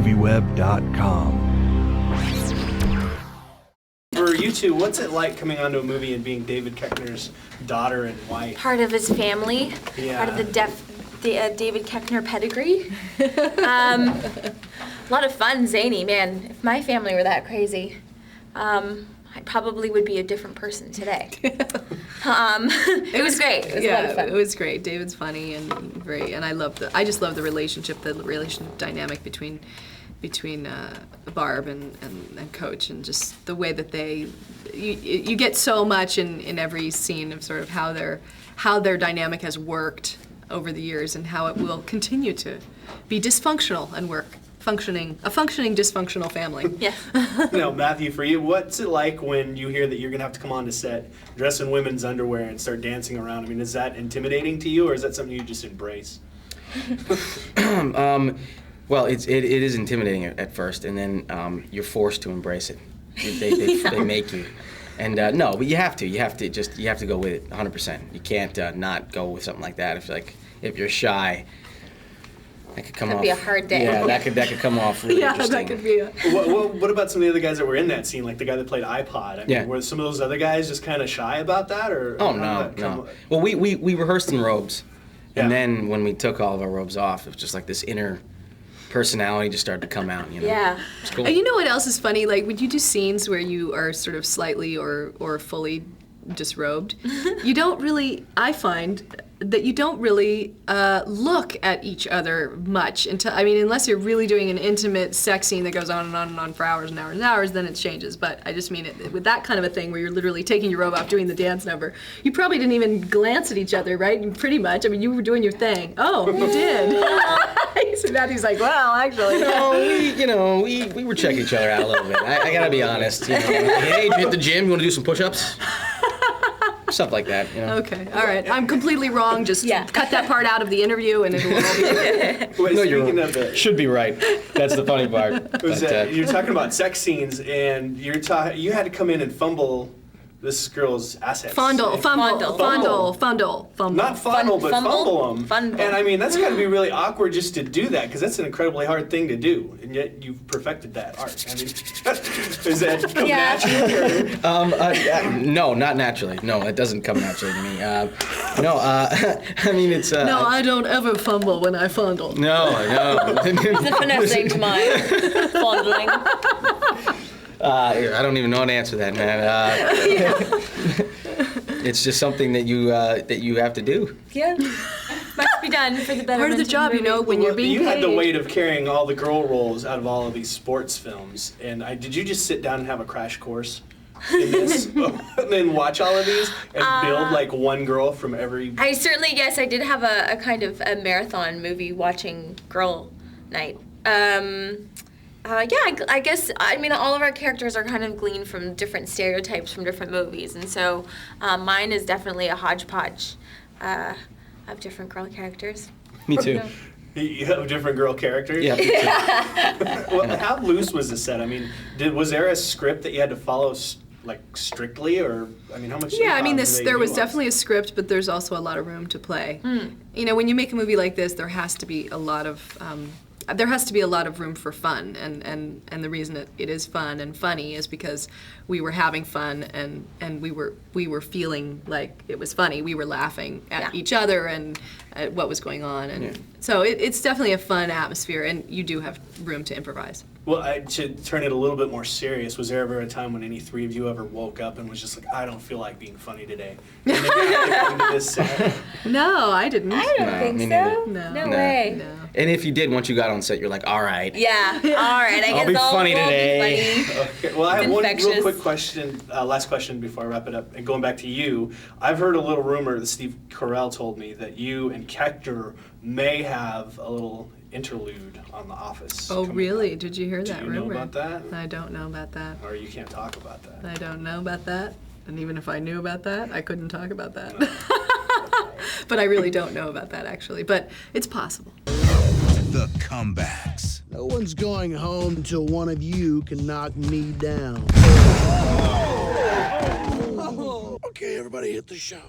MovieWeb.com. For you two, what's it like coming onto a movie and being David Koechner's daughter and wife? Part of his family, part of the David Koechner pedigree. A lot of fun, zany, man. If my family were that crazy, I probably would be a different person today. It was great. It was a lot of fun. It was great. David's funny and very, and I just love the relationship dynamic between Barb and Coach, and just the way that you get so much in every scene of sort of how their dynamic has worked over the years and how it will continue to be dysfunctional and work. A functioning dysfunctional family. Yeah. Matthew, for you, what's it like when you hear that you're gonna have to come on to set, dress in women's underwear and start dancing around? I mean, is that intimidating to you, or is that something you just embrace? Well, it is intimidating at first, and then you're forced to embrace it. They make you. And no, but you have to go with it 100%. You can't not go with something like that. If you're shy, that could come off. That'd be a hard day. Yeah, that could come off really interesting. That could be a... What about some of the other guys that were in that scene, like the guy that played iPod? I mean, were some of those other guys just kind of shy about that, or? Oh no. Well, we rehearsed in robes, and then when we took all of our robes off, it was just like this inner personality just started to come out. Yeah. It's cool. You know what else is funny? Like, when you do scenes where you are sort of slightly or fully disrobed, you don't really, I find that you don't really look at each other much until, unless you're really doing an intimate sex scene that goes on and on and on for hours and hours and hours, then it changes. But I just mean it with that kind of a thing where you're literally taking your robe off, doing the dance number. You probably didn't even glance at each other, right? Pretty much. I mean, you were doing your thing. Oh, you did. So Matthew's like, well, actually. No, we were checking each other out a little bit. I gotta be honest. Hey, did you hit the gym? You want to do some push-ups? Stuff like that, Okay, all right. I'm completely wrong. Just cut that part out of the interview and it'll all be good. Wait, speaking of the... Should be right. That's the funny part. You're talking about sex scenes, and you had to come in and fumble this girl's assets. Fondle. Not fondle, but fumble them. And that's got to be really awkward just to do that, because that's an incredibly hard thing to do, and yet you've perfected that art. Does that come naturally? No, not naturally. No, it doesn't come naturally to me. It's... No, I don't ever fumble when I fondle. No. It's a finessing to my fondling. I don't even know how to answer that, man. It's just something that you have to do. Yeah, must be done for the betterment. Part of the job, when you're being paid. You had the weight of carrying all the girl roles out of all of these sports films, and did you just sit down and have a crash course in this, and then watch all of these and build like one girl from every? I did have a kind of a marathon movie watching girl night. I guess, all of our characters are kind of gleaned from different stereotypes from different movies, and so mine is definitely a hodgepodge of different girl characters. Me too. You have different girl characters? Yeah. Well, how loose was the set? Was there a script that you had to follow strictly, or how much? Yeah, there was definitely a script, but there's also a lot of room to play. When you make a movie like this, there has to be a lot of room for fun, and the reason it is fun and funny is because we were having fun and we were feeling like it was funny. We were laughing at each other and at what was going on, and so it's definitely a fun atmosphere, and you do have room to improvise. Well, to turn it a little bit more serious, was there ever a time when any three of you ever woke up and was just like, I don't feel like being funny today? And then you had to come to this set? No, I didn't. I don't think so. No way. No. And if you did, once you got on set, you're like, all right. Yeah, all right. I'll be funny today. Be funny. Okay. Well, I have one real quick question, last question before I wrap it up. And going back to you, I've heard a little rumor that Steve Carell told me that you and Koechner may have a little interlude on The Office. Oh, really? Did you hear that rumor? Do you know about that? I don't know about that. Or you can't talk about that? I don't know about that. And even if I knew about that, I couldn't talk about that. But I really don't know about that, actually. But it's possible. The comebacks. No one's going home until one of you can knock me down. Okay, everybody hit the show.